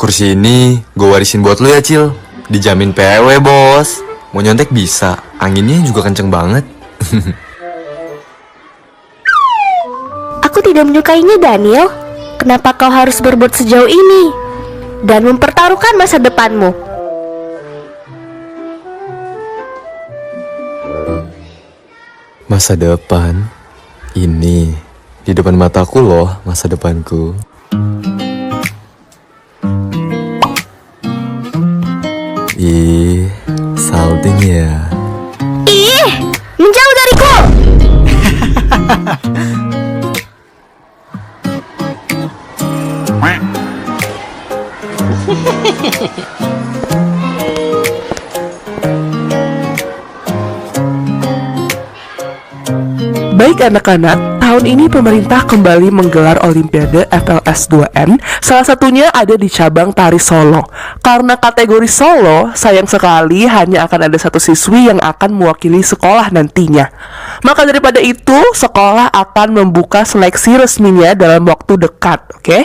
Kursi ini gue warisin buat lu ya, Cil. Dijamin PW, bos. Mau nyontek bisa, anginnya juga kenceng banget. Aku tidak menyukainya, Daniel. Kenapa kau harus berbuat sejauh ini dan mempertaruhkan masa depanmu? Masa depan? Ini di depan mataku loh, masa depanku. Ih, salting ya. Ih, menjauh dariku! Baik anak-anak, tahun ini pemerintah kembali menggelar Olimpiade FLS 2N. Salah satunya ada di cabang tari Solo. Karena kategori Solo, sayang sekali hanya akan ada satu siswi yang akan mewakili sekolah nantinya. Maka daripada itu, sekolah akan membuka seleksi resminya dalam waktu dekat, oke?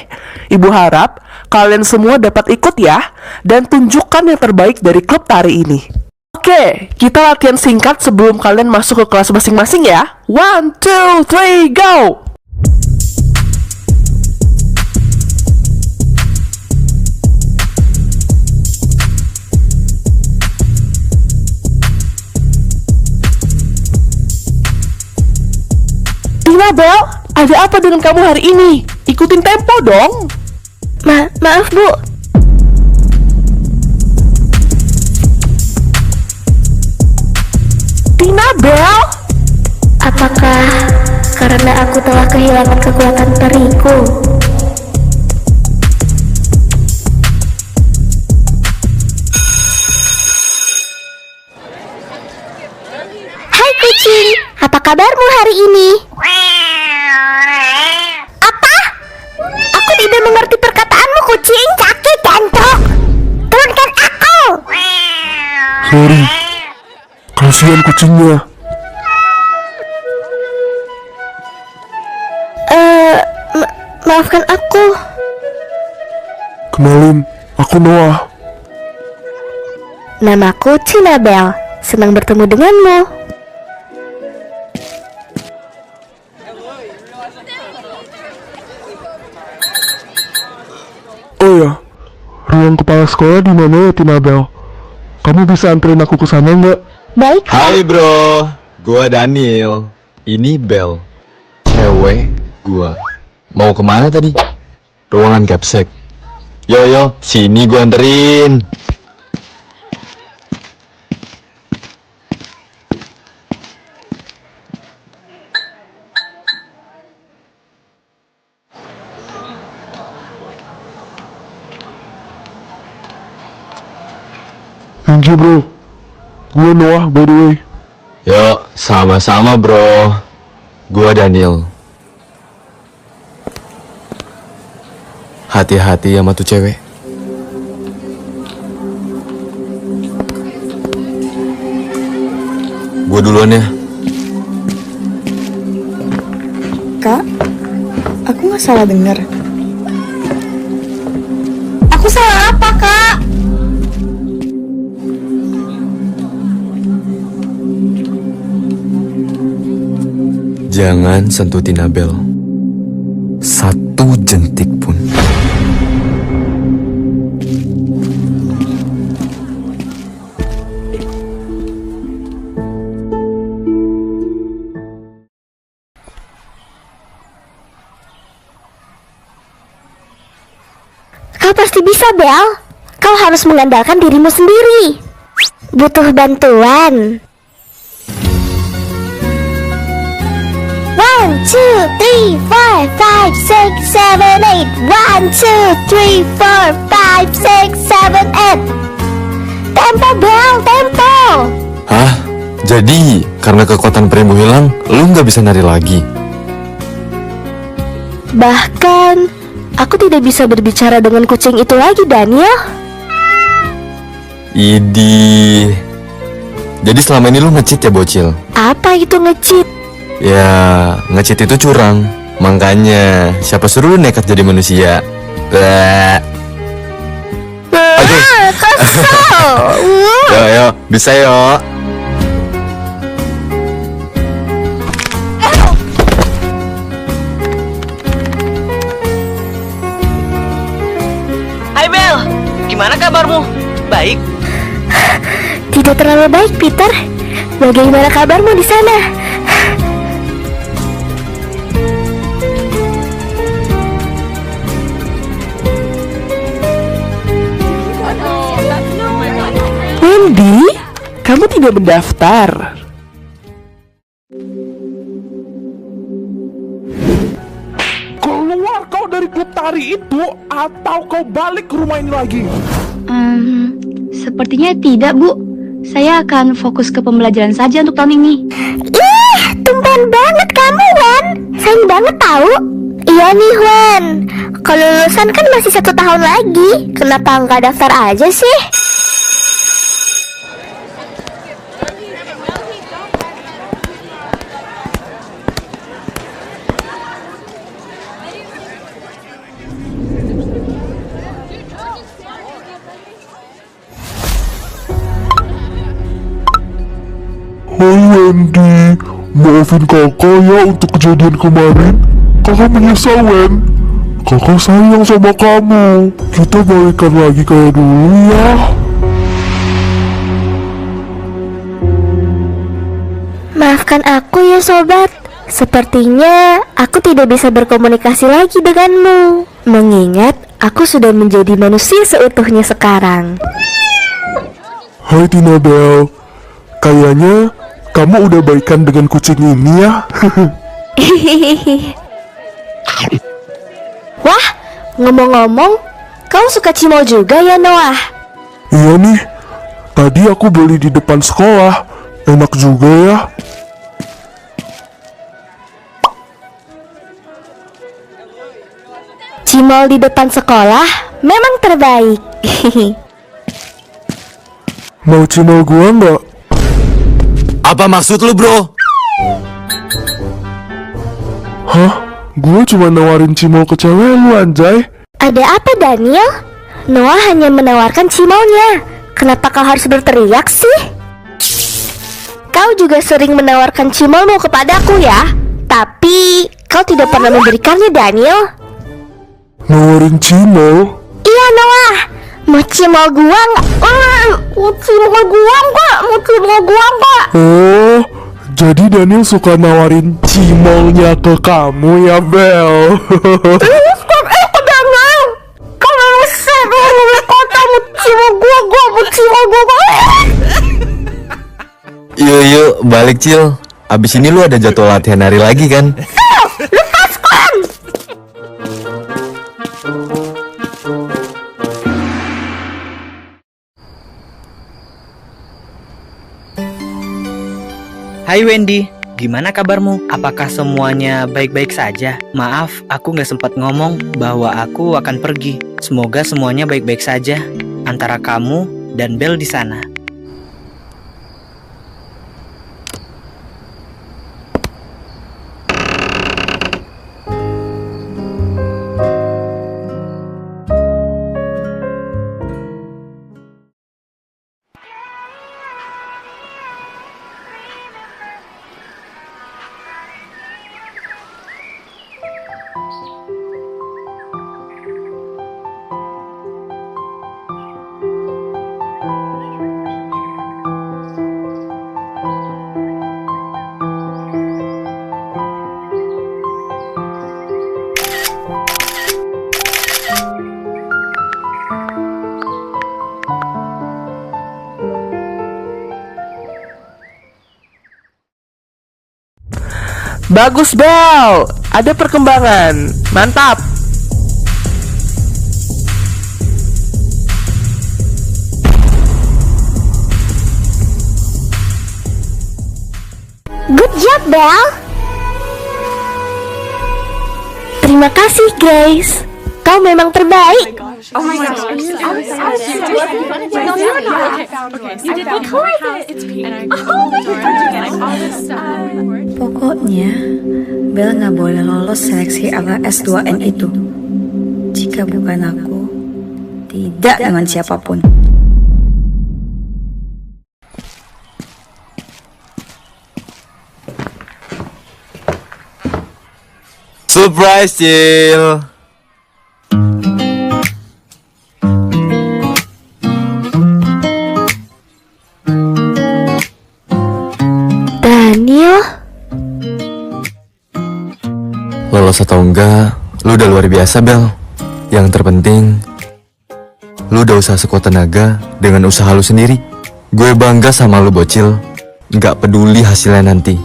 Ibu harap kalian semua dapat ikut ya, dan tunjukkan yang terbaik dari klub tari ini. Oke, kita latihan singkat sebelum kalian masuk ke kelas masing-masing ya. 1, 2, 3, go! Tina, Bel, ada apa dengan kamu hari ini? Ikutin tempo dong. Maaf, Bu. Tina, Bel. Apakah karena aku telah kehilangan kekuatan periku? Hai kucing, apa kabarmu hari ini? Apa? Aku tidak mengerti perkataanmu, kucing. Sakit, jantung. Turunkan aku. Sorry, kasihan kucingnya. Maafkan aku. Kenalin, aku Noah. Namaku Cinabel. Senang bertemu denganmu. Oh ya, ruang kepala sekolah di mana ya, Tinabel? Kamu bisa anterin aku ke sana nggak? Baik. Hai bro, gua Daniel. Ini Bel, cewek gua. Mau kemana tadi? Ruangan capsek. Yo, sini gua anterin. Thank you bro. Gue Noah by the way. Yo, sama-sama bro. Gua Daniel. Hati-hati sama tuh cewek. Gua duluan ya. Kak, aku nggak salah dengar. Aku salah apa, Kak? Jangan sentuh Tinabel. Satu jentik pun. Kau pasti bisa, Bel. Kau harus mengandalkan dirimu sendiri. Butuh bantuan. 1, 2, 3, 4, 5, 6, 7, 8. 1, 2, 3, 4, 5, 6, 7, 8. Tempo, Bel, tempo. Hah? Jadi, karena kekuatan perimu hilang, lu nggak bisa nari lagi? Bahkan, aku tidak bisa berbicara dengan kucing itu lagi, Daniel. Idi. Jadi selama ini lu nge-cheat ya, bocil? Apa itu nge-cheat? Ya, nge-cheat itu curang. Makanya, siapa suruh lu nekat jadi manusia? Bleh. Kesel. Yo, bisa yo. Hai Bel, gimana kabarmu? Baik. Tidak terlalu baik, Peter. Bagaimana kabarmu di sana? Wendy, kamu tidak mendaftar. Keluar kau dari klub tari itu, atau kau balik ke rumah ini lagi. Sepertinya tidak, Bu. Saya akan fokus ke pembelajaran saja untuk tahun ini. Ih, tumben banget kamu, Wan. Sayang banget tahu. Iya nih, Wan. Kalau lulusan kan masih 1 tahun lagi. Kenapa nggak daftar aja sih? Hai Wendy, maafin kakak ya untuk kejadian kemarin. Kakak menyesal, Wen. Kakak sayang sama kamu. Kita balikan lagi kayak dulu ya. Maafkan aku ya, sobat. Sepertinya aku tidak bisa berkomunikasi lagi denganmu. Mengingat aku sudah menjadi manusia seutuhnya sekarang. Hai Tina Bel, kayaknya kamu udah baikan dengan kucing ini ya. Wah, ngomong-ngomong, kau suka cimol juga ya, Noah? Iya nih, tadi aku beli di depan sekolah. Enak juga ya. Cimol di depan sekolah memang terbaik. Mau cimol gua nggak? Apa maksud lu, bro? Hah? Gua cuma nawarin cimol ke cewek lu, anjay. Ada apa, Daniel? Noah hanya menawarkan cimolnya. Kenapa kau harus berteriak sih? Kau juga sering menawarkan cimolmu kepadaku ya. Tapi kau tidak pernah memberikannya, Daniel. Nawarin cimol? Iya, Noah. Mau cimol gua nggak? Mau cimol gua nggak? Mau cimol gua nggak? Oh, jadi Daniel suka nawarin cimolnya ke kamu ya, Bel. Daniel, kau memang sebel mulai kota. Mau cimol gua mau cimol gua. Yuk, balik, Cil. Abis ini lu ada jadwal latihan hari lagi kan? Lepaskan! Hai Wendy, gimana kabarmu? Apakah semuanya baik-baik saja? Maaf, aku nggak sempat ngomong bahwa aku akan pergi. Semoga semuanya baik-baik saja antara kamu dan Bel di sana. Bagus, Bel. Ada perkembangan. Mantap. Good job, Bel. Terima kasih, Grace. Kau memang terbaik. Pokoknya, Bel nggak boleh lolos seleksi LS2N itu. Jika bukan aku, Tidak dengan siapapun. Surprise, Cil. Daniel, Lolos atau enggak, lu udah luar biasa, Bel. Yang terpenting, lu udah usaha sekuat tenaga dengan usaha lu sendiri. Gue bangga sama lu, bocil. Nggak peduli hasilnya nanti.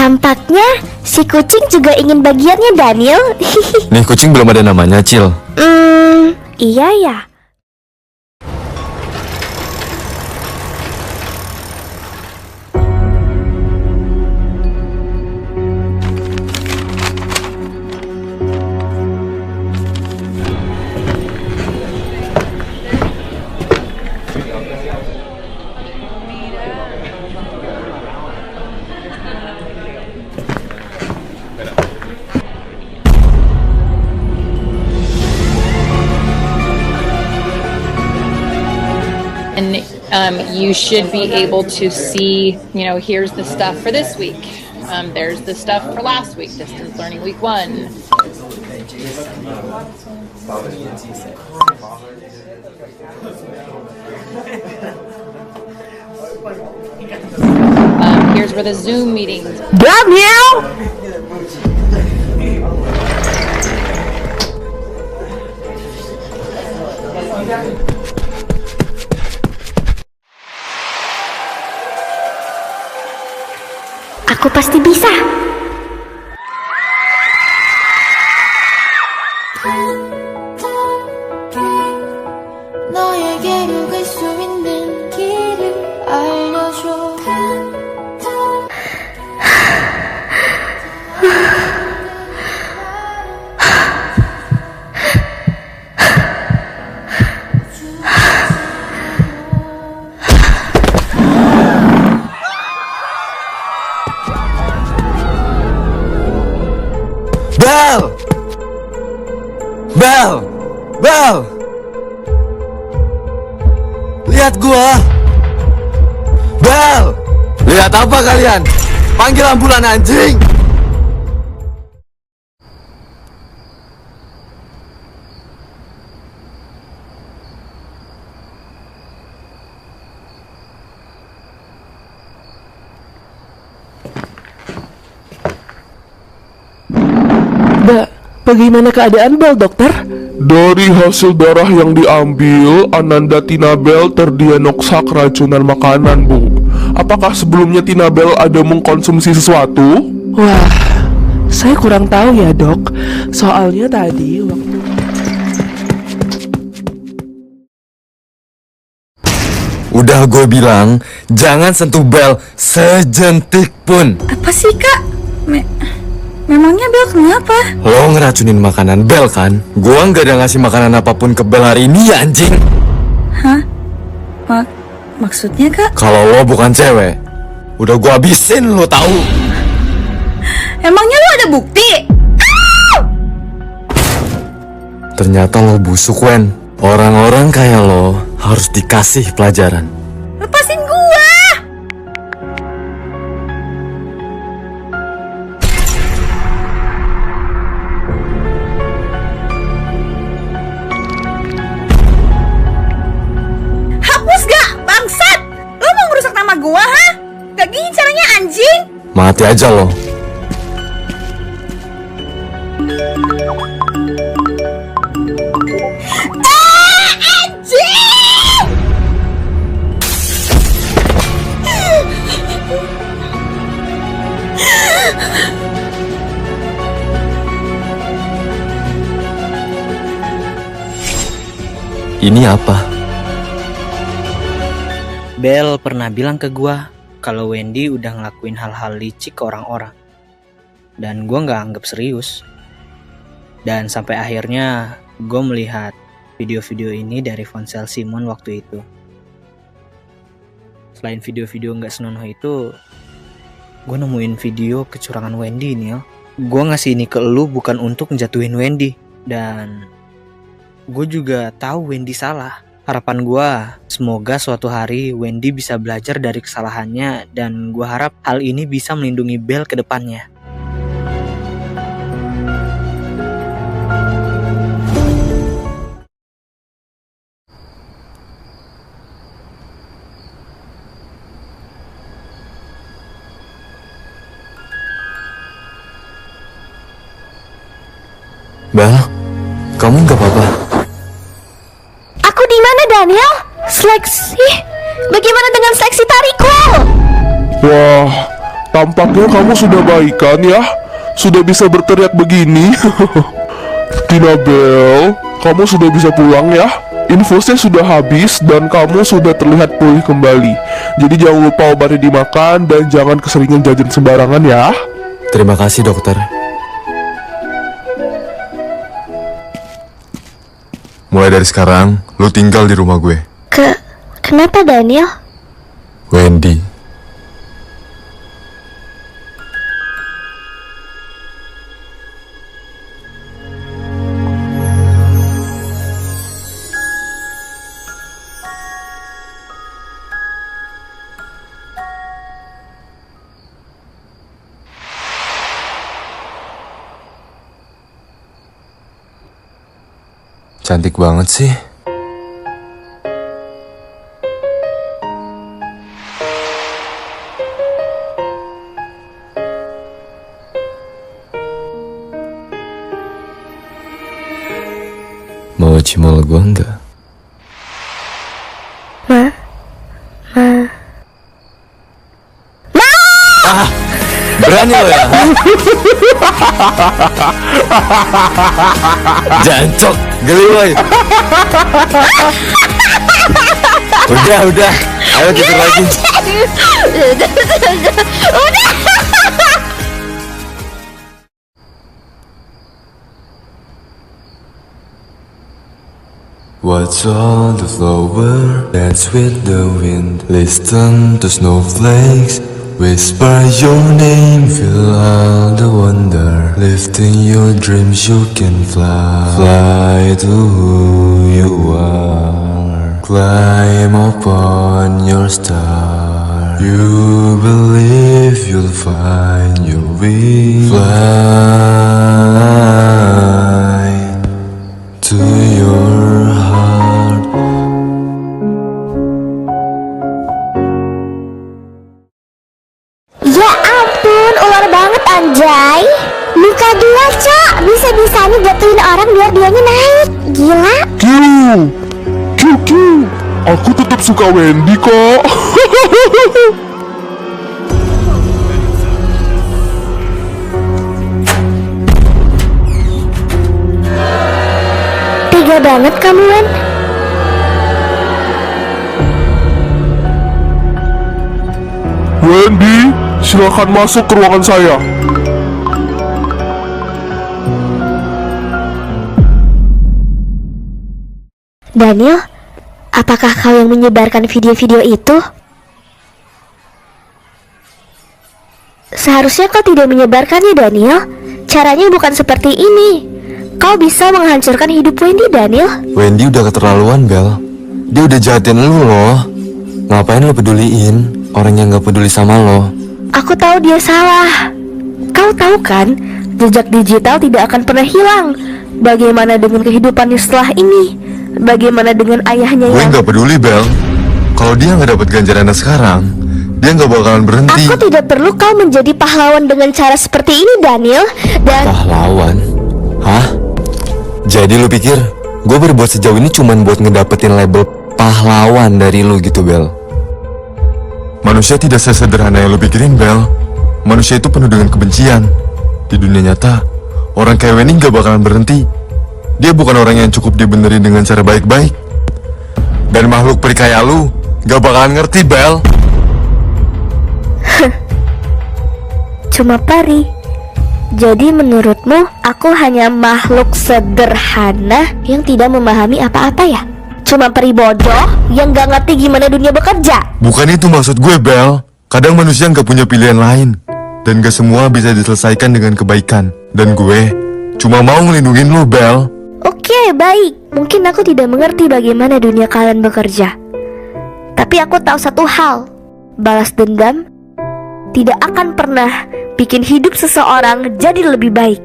tampaknya si kucing juga ingin bagiannya Daniel. Nih kucing belum ada namanya, Cil. Iya ya. And you should be able to see, here's the stuff for this week. There's the stuff for last week, distance learning week 1. Here's where the Zoom meetings. Daniel! Aku pasti bisa. Bel! Bel! Bel! Lihat gua! Bel! Lihat apa kalian? Panggil ambulan, anjing! Bagaimana keadaan Bel, dokter? Dari hasil darah yang diambil, Ananda Tinabel terdiagnosa keracunan makanan, Bu. Apakah sebelumnya Tinabel ada mengkonsumsi sesuatu? Wah, saya kurang tahu ya, dok. Soalnya tadi waktu... Udah gue bilang, jangan sentuh Bel sejentik pun. Apa sih, Kak? Memangnya Bel kenapa? Lo ngeracunin makanan Bel kan? Gua nggak ada ngasih makanan apapun ke Bel hari ini ya, anjing. Hah? Maksudnya, Kak? Kalau lo bukan cewek, udah gua habisin, lo tahu. Emangnya lo ada bukti? Ternyata lo busuk, Wen. Orang-orang kayak lo harus dikasih pelajaran. Lepasin gua! Hapus gak, bangsat! Lo mau ngerusak nama gua, ha? Gak gini caranya, anjing! Mati aja lo. Ini apa? Bel pernah bilang ke gua kalau Wendy udah ngelakuin hal-hal licik ke orang-orang. Dan gua nggak anggap serius. Dan sampai akhirnya gua melihat video-video ini dari ponsel Simon waktu itu. Selain video-video nggak senonoh itu, gue nemuin video kecurangan Wendy, Nil. Gue ngasih ini ke lu bukan untuk ngejatuhin Wendy. Dan gue juga tahu Wendy salah. Harapan gue, semoga suatu hari Wendy bisa belajar dari kesalahannya. Dan gue harap hal ini bisa melindungi Belle ke depannya. Bel, kamu nggak apa-apa? Aku di mana, Daniel? Seleksi? Bagaimana dengan seleksi tariku? Wah, tampaknya kamu sudah baikan ya. Sudah bisa berteriak begini. Tinabel, kamu sudah bisa pulang ya. Infusnya sudah habis dan kamu sudah terlihat pulih kembali. Jadi jangan lupa obatnya dimakan dan jangan keseringan jajan sembarangan ya. Terima kasih dokter. Mulai dari sekarang, lu tinggal di rumah gue. Kenapa, Daniel? Wendy. Cantik banget sih. Mau cimol gua enggak? Berani lo ya? Jancok, geli boy. Udah. Ayo tidur lagi. Udah. Watch all the flower dance with the wind. Listen to snowflakes whisper your name. Feel all the wonder. Lifting your dreams you can fly. Fly to who you are. Climb upon your star. You believe you'll find your way. Fly to your heart. Ya ampun, ular banget anjay. Muka dua, Cok. Bisa-bisanya jatuhin orang biar dianya naik. Gila. Q. Aku tetap suka Wendy kok. Tega banget kamu, Wen. Wendy, silakan masuk ke ruangan saya. Daniel, apakah kau yang menyebarkan video-video itu? Seharusnya kau tidak menyebarkannya, Daniel. Caranya bukan seperti ini. Kau bisa menghancurkan hidup Wendy, Daniel. Wendy udah keterlaluan, Bel. Dia udah jahatin lu loh. Ngapain lu peduliin orang yang gak peduli sama lo? Aku tahu dia salah. Kau tahu kan, jejak digital tidak akan pernah hilang. Bagaimana dengan kehidupannya setelah ini? Bagaimana dengan ayahnya Gue yang... gak peduli, Bel. Kalau dia gak dapat ganjarannya sekarang, dia gak bakalan berhenti. Aku tidak perlu kau menjadi pahlawan dengan cara seperti ini, Daniel. Dan... Pahlawan? Hah? Jadi lu pikir gue berbuat sejauh ini cuman buat ngedapetin label pahlawan dari lu gitu, Bel? Manusia tidak sesederhana yang lu pikirin, Bel. Manusia itu penuh dengan kebencian. Di dunia nyata, orang kayak Wendy gak bakalan berhenti. Dia bukan orang yang cukup dibenerin dengan cara baik-baik. Dan makhluk peri kayak lu gak bakalan ngerti, Bel. Cuma peri. Jadi menurutmu aku hanya makhluk sederhana yang tidak memahami apa-apa ya? Cuma peri bodoh yang gak ngerti gimana dunia bekerja? Bukan itu maksud gue, Bel. Kadang manusia gak punya pilihan lain. Dan gak semua bisa diselesaikan dengan kebaikan. Dan gue cuma mau ngelindungin lo, Bel. Oke, baik. Mungkin aku tidak mengerti bagaimana dunia kalian bekerja. Tapi aku tahu satu hal. Balas dendam tidak akan pernah bikin hidup seseorang jadi lebih baik.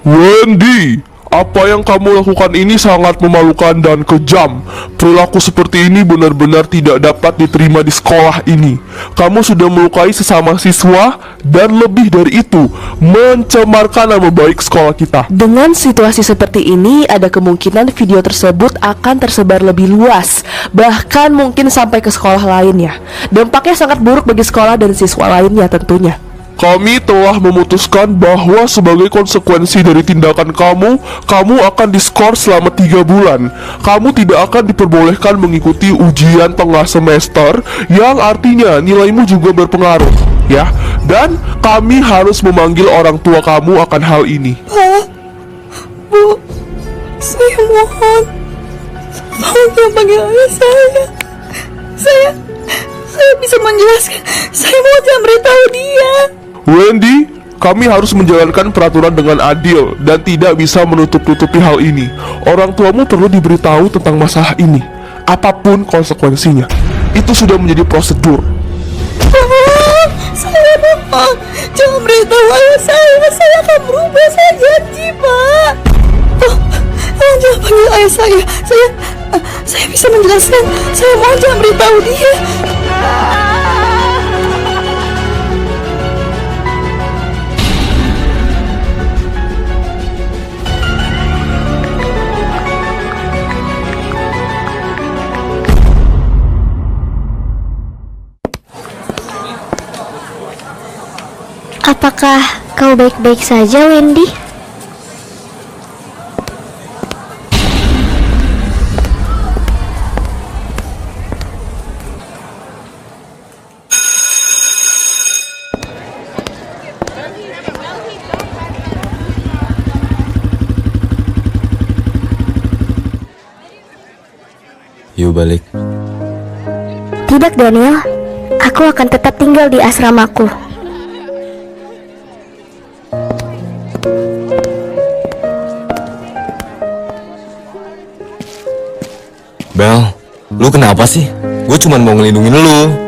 Wendy, apa yang kamu lakukan ini sangat memalukan dan kejam. Perilaku seperti ini benar-benar tidak dapat diterima di sekolah ini. Kamu sudah melukai sesama siswa dan lebih dari itu, mencemarkan nama baik sekolah kita. Dengan situasi seperti ini, ada kemungkinan video tersebut akan tersebar lebih luas, bahkan mungkin sampai ke sekolah lainnya. Dampaknya sangat buruk bagi sekolah dan siswa lainnya tentunya. Kami telah memutuskan bahwa sebagai konsekuensi dari tindakan kamu akan diskor selama 3 bulan. Kamu tidak akan diperbolehkan mengikuti ujian tengah semester, yang artinya nilaimu juga berpengaruh, ya. Dan kami harus memanggil orang tua kamu akan hal ini. Pak, Bu, saya mohon, jangan panggil ayah saya. Saya bisa menjelaskan. Saya mohon jangan beritahu dia. Wendy, kami harus menjalankan peraturan dengan adil dan tidak bisa menutup-tutupi hal ini. Orang tuamu perlu diberitahu tentang masalah ini, apapun konsekuensinya. Itu sudah menjadi prosedur. Saya mohon, jangan beritahu ayah saya. Saya akan berubah, saya janji, Pak. Jangan panggil ayah saya. Saya bisa menjelaskan. Saya mohon jangan beritahu dia. Apakah kau baik-baik saja, Wendy? Yuk balik. Tidak, Daniel. Aku akan tetap tinggal di asramaku. Bel, lu kenapa sih? Gue cuma mau ngelindungin lu.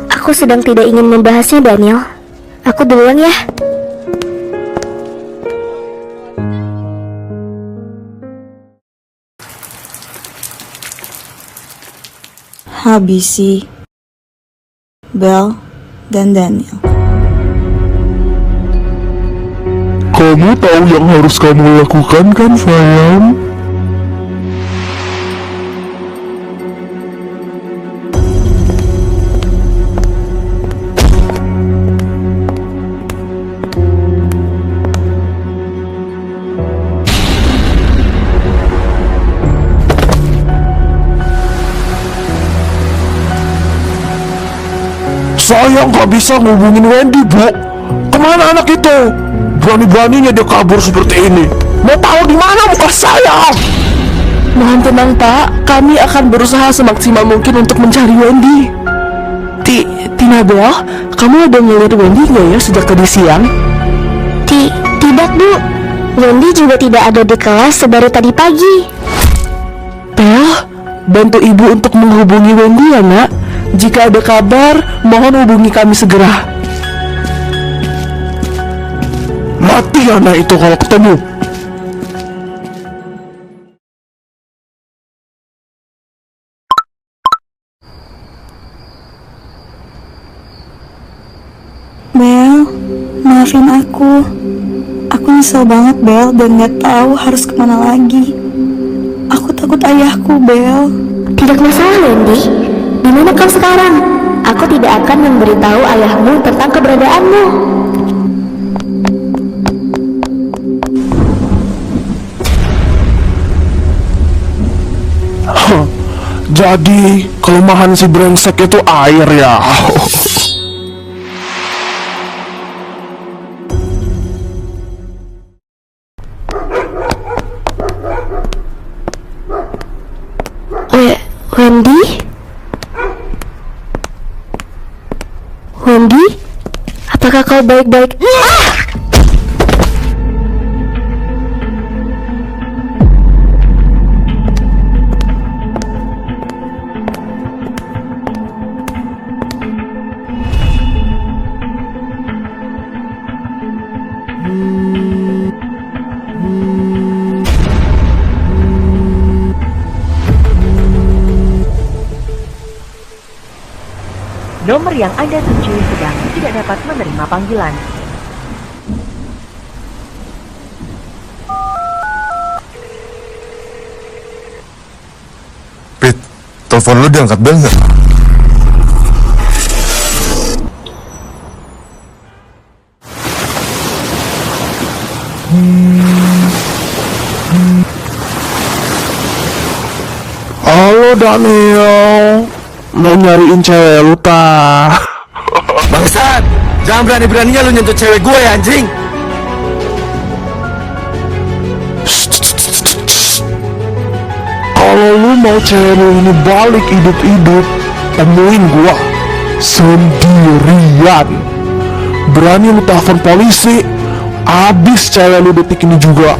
Aku sedang tidak ingin membahasnya, Daniel. Aku duluan ya. Habisi, Bel, dan Daniel. Kamu tahu yang harus kamu lakukan kan, sayang? Saya nggak bisa ngubungin Wendy, Bu. Kemana anak itu? Berani-beraninya dia kabur seperti ini. Mau tahu di mana muka saya? Mohon tenang, Pak. Kami akan berusaha semaksimal mungkin untuk mencari Wendy. Tina Bel, kamu udah ngeliat Wendy nggak ya sejak tadi siang? Tidak, Bu. Wendy juga tidak ada di kelas sebaru tadi pagi. Bel, bantu ibu untuk menghubungi Wendy ya, Nak. Jika ada kabar, mohon hubungi kami segera. Mati anak itu kalau ketemu. Bel, maafin aku. Aku nyesel banget, Bel, dan gak tahu harus kemana lagi. Aku takut ayahku, Bel. Tidak masalah, Wendy. Di mana kau sekarang? Aku tidak akan memberitahu ayahmu tentang keberadaanmu. Jadi kelemahan si brengsek itu air ya. Andy, apakah kau baik-baik? Nomor yang Anda tuju sedang tidak dapat menerima panggilan. Pit, telepon lu diangkat bel nggak? Halo Daniel, mau nyariin cewek lu tah? Bangsat, jangan berani-beraninya lu nyentuh cewek gue ya anjing. Kalau lu mau cewek lu ini balik hidup-hidup, temuin gua sendirian. Berani lu telepon polisi, abis cewek lu detik ini juga.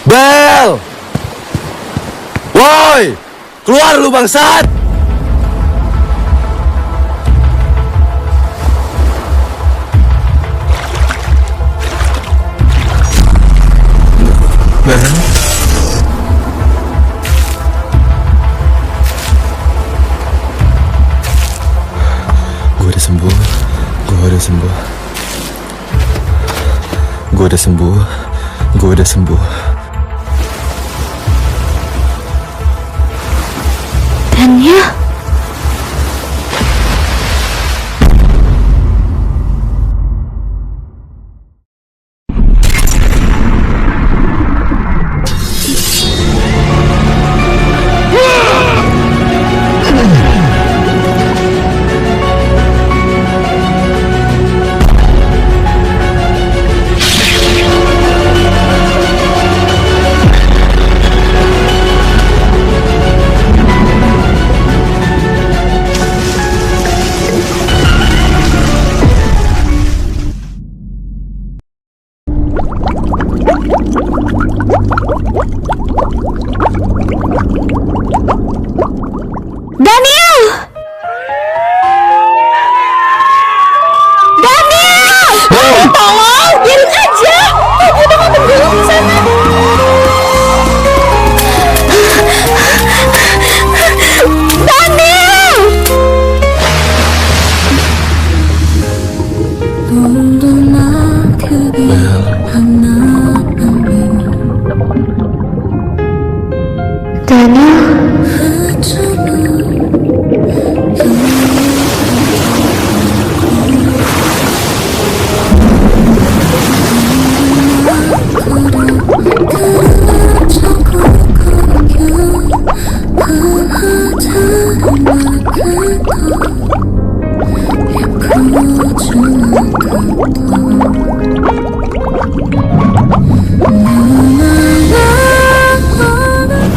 Bel! Woi! Keluar lu bangsat! Gue udah sembuh. Gue udah sembuh. Gue udah sembuh. Gue udah sembuh. Daniel,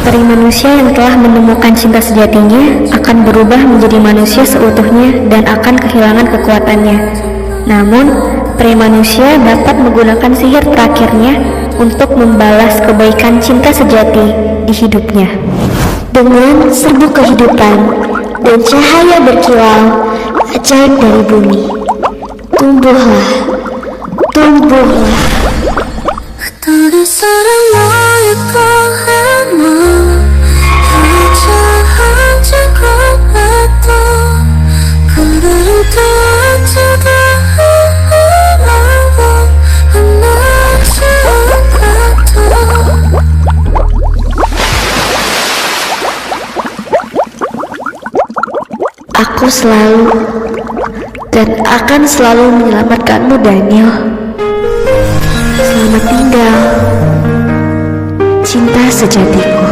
peri manusia yang telah menemukan cinta sejatinya akan berubah menjadi manusia seutuhnya dan akan kehilangan kekuatannya. Namun, peri manusia dapat menggunakan sihir terakhirnya untuk membalas kebaikan cinta sejati di hidupnya. Dengan serbuk kehidupan dan cahaya berkilau ajaib dari bumi, tumbuhlah, tumbuhlah. Aku selalu dan akan selalu menyelamatkanmu, Daniel. Selamat tinggal, cinta sejatiku.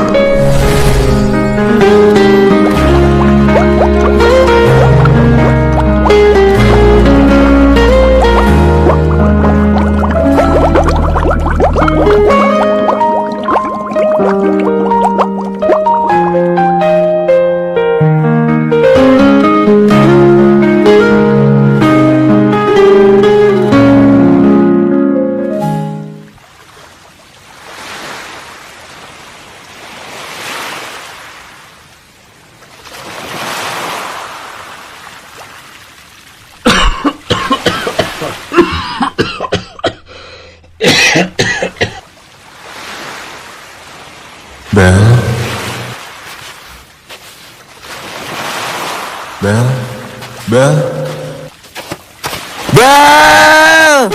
Bel! Tinkerbell. Bel!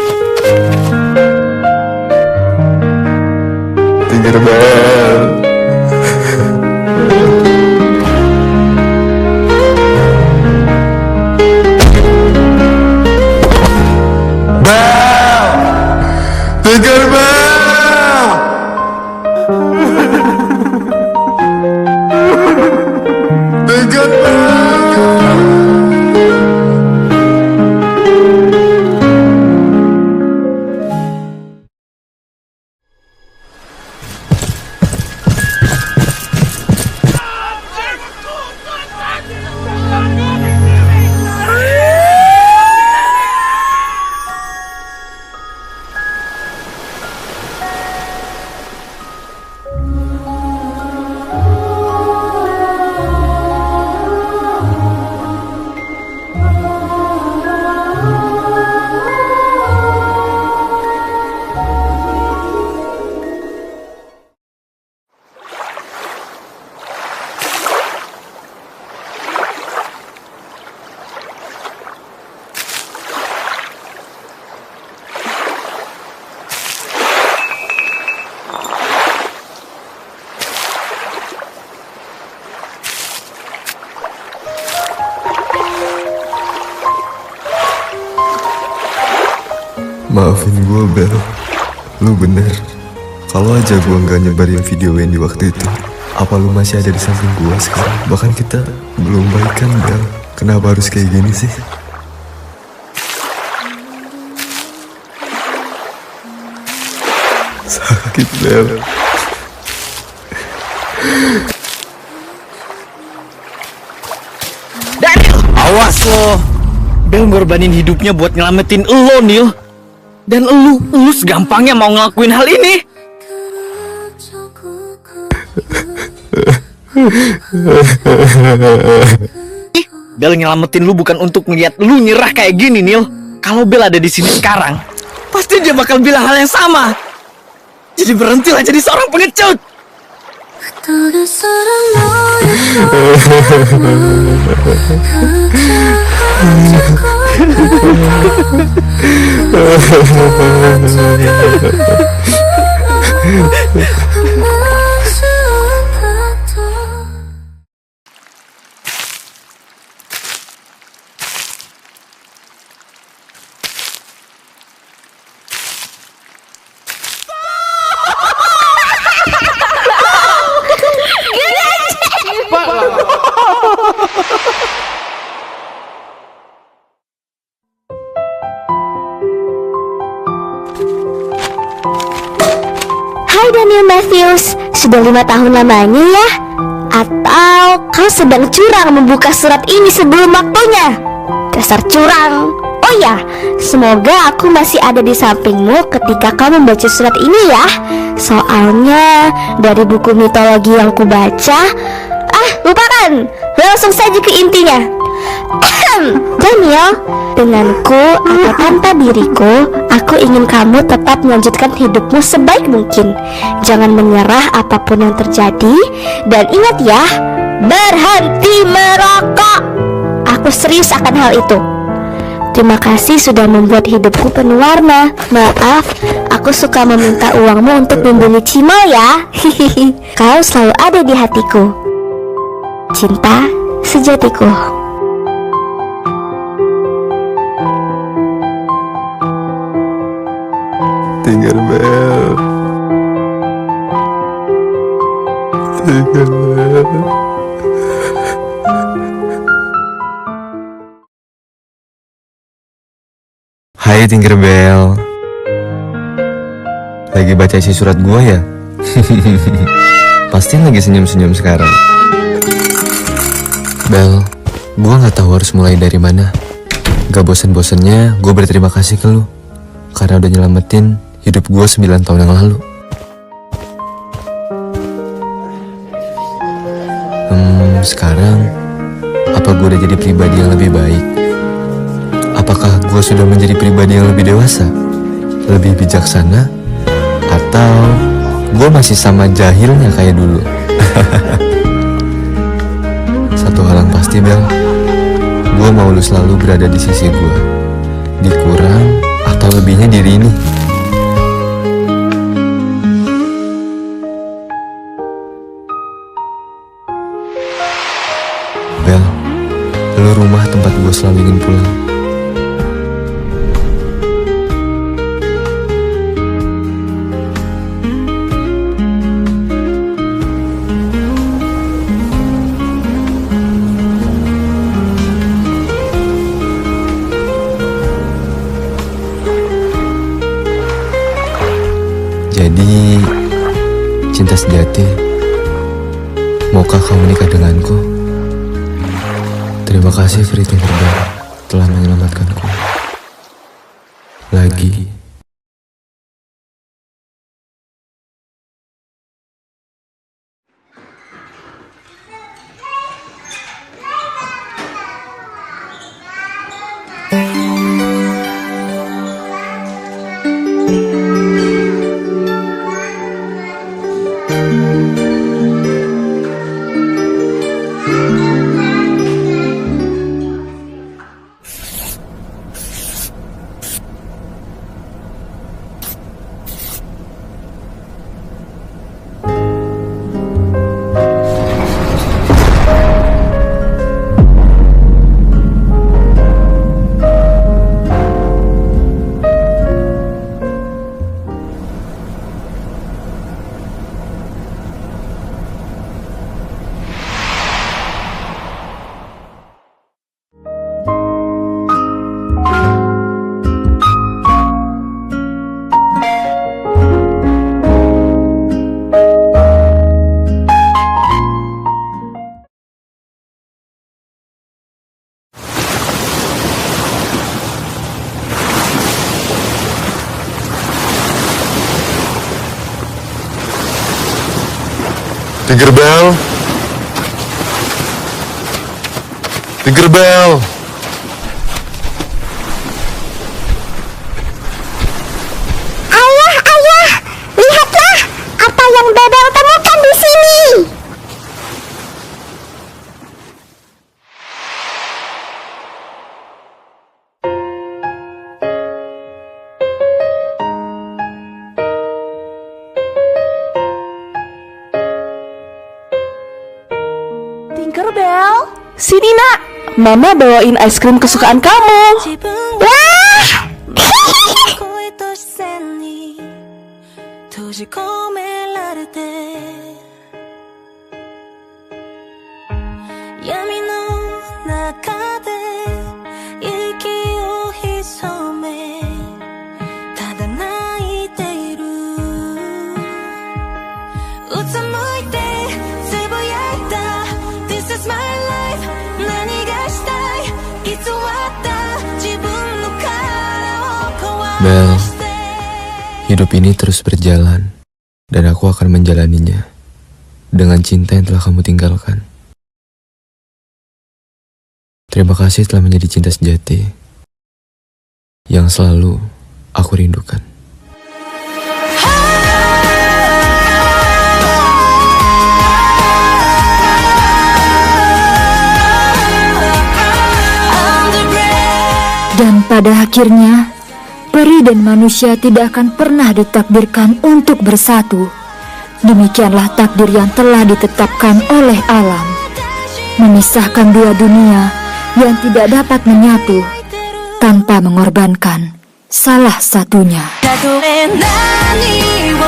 Tinkerbell! Tinkerbell! Maafin gue, Bel. Lu bener. Kalau aja gue nggak nyebarin video Wendy waktu itu, apa lu masih ada di samping gue sekarang? Bahkan kita belum baikan, Bel. Kenapa harus kayak gini sih? Sakit, Bel. Daniel! Awas lo! Bel ngorbanin hidupnya buat nyelamatin lo, Neil. Dan lu segampangnya mau ngelakuin hal ini? Bel nyelamatin lu bukan untuk ngeliat lu nyerah kayak gini, Neil. Kalau Bel ada di sini sekarang, pasti dia bakal bilang hal yang sama. Jadi berhentilah jadi seorang pengecut. Hai Daniel Matthews, sudah 5 tahun lamanya ya? Atau kau sedang curang membuka surat ini sebelum waktunya? Dasar curang. Oh ya, semoga aku masih ada di sampingmu ketika kau membaca surat ini ya. Soalnya dari buku mitologi yang kubaca, lupakan, langsung saja ke intinya. Daniel, denganku atau tanpa diriku, aku ingin kamu tetap melanjutkan hidupmu sebaik mungkin. Jangan menyerah apapun yang terjadi. Dan ingat ya, berhenti merokok. Aku serius akan hal itu. Terima kasih sudah membuat hidupku penuh warna. Maaf, aku suka meminta uangmu untuk membeli cimol ya. Kau selalu ada di hatiku. Cinta sejatiku. Tinkerbell. Tinkerbell. Hai Tinkerbell. Lagi baca isi surat gua ya? Pasti lagi senyum-senyum sekarang. Bel, gua nggak tahu harus mulai dari mana. Gak bosen-bosennya gue berterima kasih ke lu karena udah nyelamatin hidup gue 9 tahun yang lalu. Sekarang apa gue udah jadi pribadi yang lebih baik? Apakah gue sudah menjadi pribadi yang lebih dewasa, lebih bijaksana, atau gue masih sama jahilnya kayak dulu? Satu hal yang pasti, Bel, gue mau lu selalu berada di sisi gue, dikurang atau lebihnya diri ini. Bel, lu rumah tempat gue selalu ingin pulang. Jadi, cinta sejati, maukah kau menikah denganku? Terima kasih Free Tinkerbell telah menyelamatkanku. Lagi. Tinkerbell. Tinkerbell. Ayah, lihatlah apa yang Bebel temukan di sini. Tinkerbell, sini nak, Mama bawain es krim kesukaan kamu. Wah! Bel, hidup ini terus berjalan, dan aku akan menjalaninya dengan cinta yang telah kamu tinggalkan. Terima kasih telah menjadi cinta sejati yang selalu aku rindukan. Dan pada akhirnya, peri dan manusia tidak akan pernah ditakdirkan untuk bersatu. Demikianlah takdir yang telah ditetapkan oleh alam, memisahkan dua dunia yang tidak dapat menyatu tanpa mengorbankan salah satunya. たとえ何を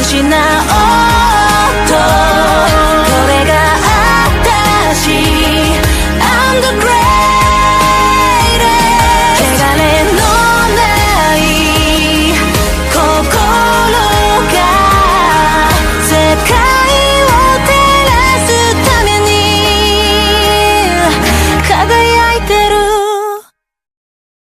失おう